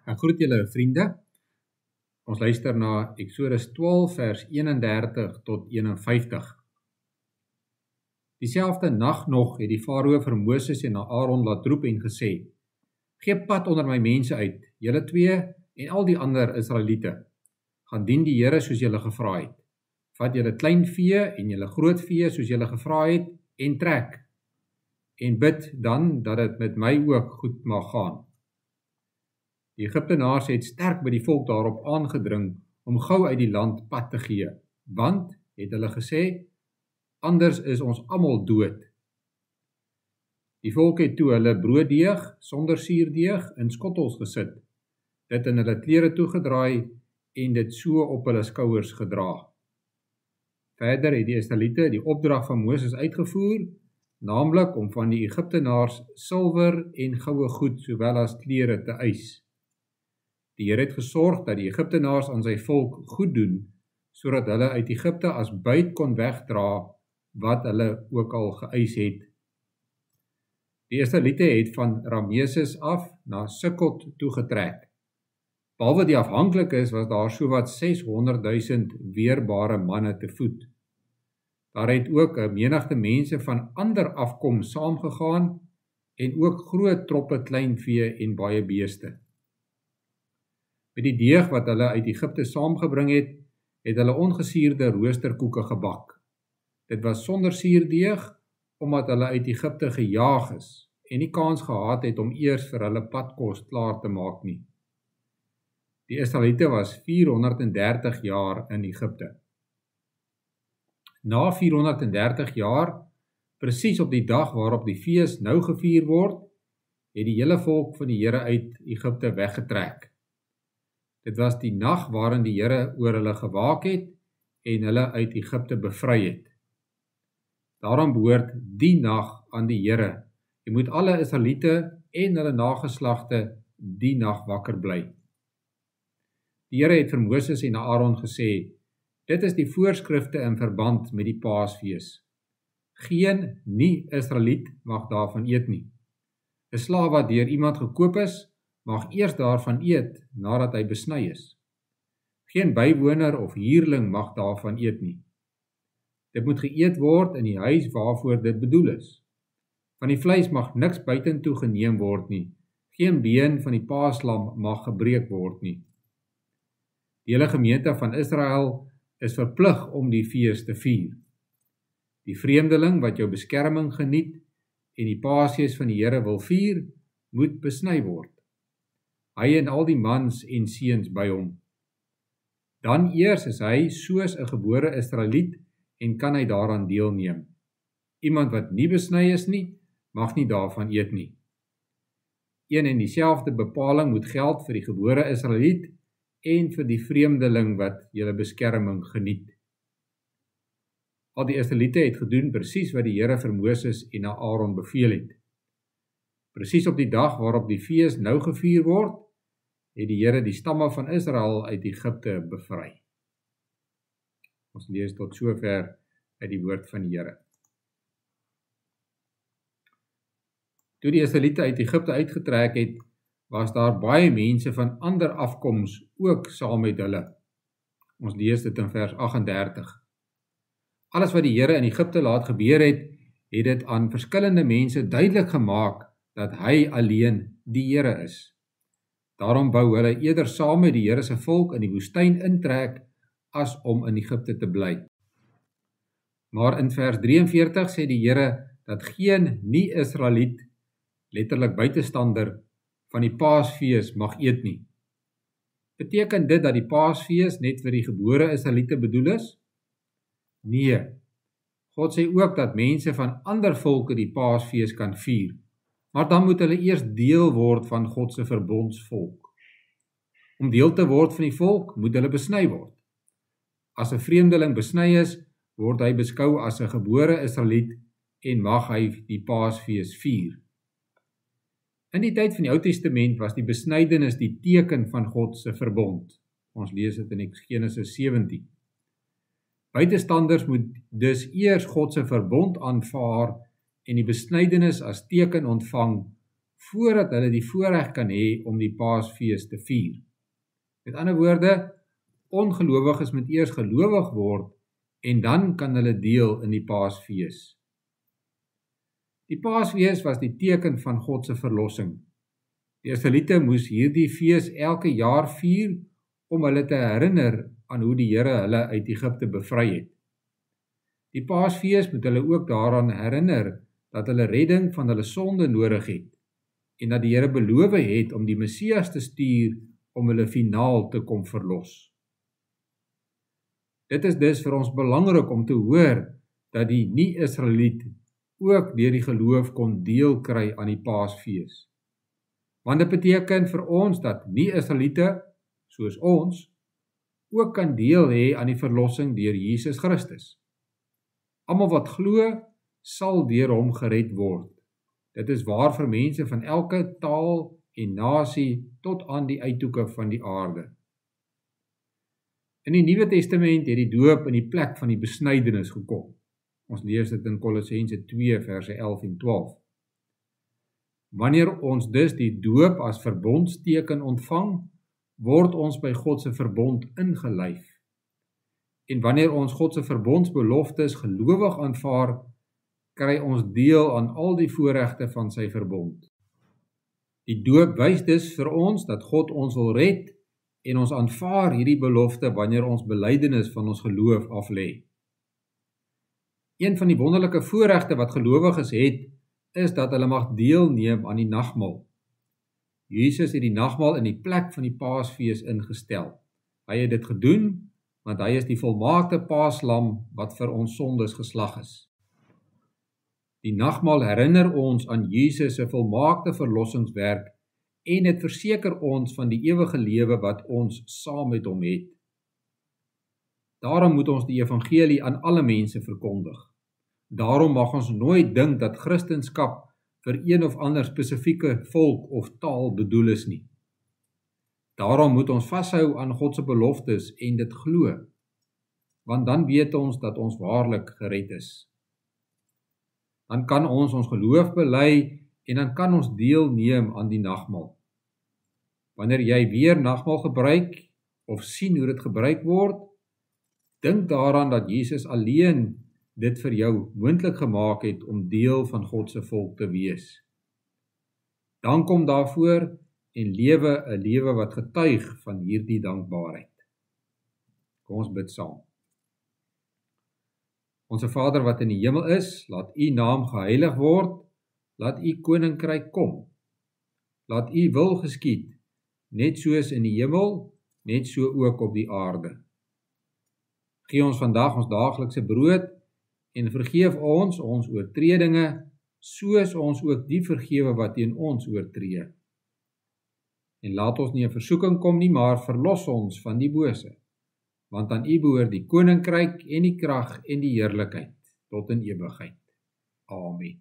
Ek groet julle vriende. Ons luister na Eksodus 12 vers 31 tot 51. Dieselfde nag nog het die Farao vir Moses en Aaron laat roep en gesê: "Gee pad onder my mense uit, julle twee en al die ander Israeliete. Gaan dien die Here soos julle gevra het. Vat julle klein vee en julle groot vee soos julle gevra het en trek. En bid dan dat dit met my ook goed mag gaan." Die Egiptenaars het sterk by die volk daarop aangedring om gou uit die land pad te gee, want, het hulle gesê, anders is ons almal dood. Die volk het toe hulle brooddeeg, sonder suurdeeg, in skottels gesit, dit in hulle klere toegedraai en dit so op hulle skouers gedra. Verder het die Israeliete die opdrag van Moses uitgevoer, naamlik om van die Egiptenaars silwer en goue goed sowel as klere te eis. Die Here het gesorg dat die Egiptenaars aan sy volk goed doen, sodat hulle uit Egipte as buit kon wegdra wat hulle ook al geëis het. Die Israeliete het van Rameses af na Sukkot toegetrek. Behalwe die afhanklikes was daar sowat 600.000 weerbare manne te voet. Daar het ook 'n menigte mense van ander afkom saamgegaan en ook groot troppe kleinvee en baie beeste. Met die deeg wat hulle uit Egipte saamgebring het, het hulle ongesuurde roosterkoeke gebak. Dit was sonder suurdeeg, omdat hulle uit Egipte gejaag is en nie kans gehad het om eers vir hulle padkos klaar te maak nie. Die Israeliete was 430 jaar in Egipte. Na 430 jaar, presies op die dag waarop die fees nou gevier word, het die hele volk van die Here uit Egipte weggetrek. Dit was die nag waarin die Here oor hulle gewaak het en hulle uit Egipte bevry het. Daarom behoort die nag aan die Here. Jy moet alle Israeliete en hulle nageslagte die nag wakker bly. Die Here het vir Moses en Aaron gesê: "Dit is die voorskrifte in verband met die Paasfees. Geen nie-Israeliet mag daarvan eet nie. 'n Slaaf wat deur iemand gekoop is, mag eers daarvan eet nadat hy besny is. Geen bywoner of huurling mag daarvan eet nie. Dit moet geëet word in die huis waarvoor dit bedoel is. Van die vleis mag niks buitentoe geneem word nie. Geen been van die paaslam mag gebreek word nie." Die hele gemeente van Israel is verplig om die fees te vier. Die vreemdeling wat jou beskerming geniet en die Paasfees van die Here wil vier, moet besny word. Hy en al die mans en seuns by hom. Dan eers is hy soos 'n gebore Israeliet en kan hy daaraan deelneem. Iemand wat nie besny is nie, mag nie daarvan eet nie. Een en dieselfde bepaling moet geld vir die gebore Israeliet en vir die vreemdeling wat julle beskerming geniet. Al die Israeliete het gedoen presies wat die Here vir Moses en Aaron beveel het. Presies op die dag waarop die fees nou gevier word, het die Here die stamme van Israel uit Egipte bevry. Ons lees tot sover uit die woord van die Here. Toe die Israeliete uit Egipte uitgetrek het, was daar baie mense van ander afkoms ook saam met hulle. Ons lees dit in vers 38. Alles wat die Here in Egipte laat gebeur het, het dit aan verskillende mense duidelik gemaak dat hy alleen die Here is. Daarom wou hulle eerder saam met die Here se volk in die woestyn intrek as om in Egipte te bly. Maar in vers 43 sê die Here dat geen nie-Israeliet, letterlik buitestander, van die Paasfees mag eet nie. Beteken dit dat die Paasfees net vir die gebore Israeliete bedoel is? Nee. God sê ook dat mense van ander volke die Paasfees kan vier, maar dan moet hulle eers deel word van God se verbondsvolk. Om deel te word van die volk, moet hulle besny word. As 'n vreemdeling besny is, word hy beskou as 'n gebore Israeliet en mag hy die Paasfees vier. In die tyd van die Ou Testament was die besnydenis die teken van God se verbond. Ons lees dit in Genesis 17. Buitestanders moet dus eers God se verbond aanvaar en die besnydenis as teken ontvang voordat hulle die voorreg kan hê om die Paasfees te vier. Met ander woorde, ongelowiges moet eers gelowig word en dan kan hulle deel in die Paasfees. Die Paasfees was die teken van God se verlossing. Die Israeliete moes hierdie fees elke jaar vier om hulle te herinner aan hoe die Here hulle uit Egipte bevry het. Die Paasfees moet hulle ook daaraan herinner dat hulle redding van hulle sonde nodig het en dat die Here beloof het om die Messias te stuur om hulle finaal te kom verlos. Dit is dus vir ons belangrik om te hoor dat die nie-Israeliet ook deur die geloof kon deel kry aan die Paasfees. Want dit beteken vir ons dat nie-Israeliete, soos ons, ook kan deel hê aan die verlossing deur Jesus Christus. Almal wat glo, sal deur hom gered word. Dit is waar vir mense van elke taal en nasie tot aan die uithoeke van die aarde. In die Nuwe Testament het die doop in die plek van die besnydenis gekom. Ons lees dit in Kolossense 2 verse 11 en 12. Wanneer ons dus die doop as verbondsteken ontvang, word ons by God se verbond ingelyf. En wanneer ons God se verbondsbeloftes gelowig aanvaar, kry ons deel aan al die voorregte van sy verbond. Die doop wys dus vir ons dat God ons wil red en ons aanvaar hierdie belofte wanneer ons belydenis van ons geloof aflê. Een van die wonderlike voorregte wat gelowiges het, is dat hulle mag deelneem aan die nagmaal. Jesus het die nagmaal in die plek van die Paasfees ingestel. Hy het dit gedoen, want hy is die volmaakte paaslam wat vir ons sondes geslag is. Die nagmaal herinner ons aan Jesus se volmaakte verlossingswerk en dit verseker ons van die ewige lewe wat ons saam met hom het. Daarom moet ons die evangelie aan alle mense verkondig. Daarom mag ons nooit dink dat Christendom vir een of ander spesifieke volk of taal bedoel is nie. Daarom moet ons vashou aan God se beloftes en dit glo, want dan weet ons dat ons waarlik gered is. Dan kan ons geloof bely en dan kan ons deelneem aan die nagmaal. Wanneer jy weer nagmaal gebruik of sien hoe dit gebruik word, dink daaraan dat Jesus alleen dit vir jou moontlik gemaak het om deel van God se volk te wees. Dan kom daarvoor en lewe 'n lewe wat getuig van hierdie dankbaarheid. Kom ons bid saam. Onse Vader wat in die hemel is, laat U naam geheilig word, laat U koninkryk kom. Laat U wil geskied, net soos in die hemel, net so ook op die aarde. Gee ons vandag ons daaglikse brood en vergeef ons oortredinge, soos ons ook die vergewe wat teen ons oortree. En laat ons nie in versoeking kom nie, maar verlos ons van die bose, want aan U behoort die koninkryk en die krag en die heerlikheid tot in ewigheid. Amen.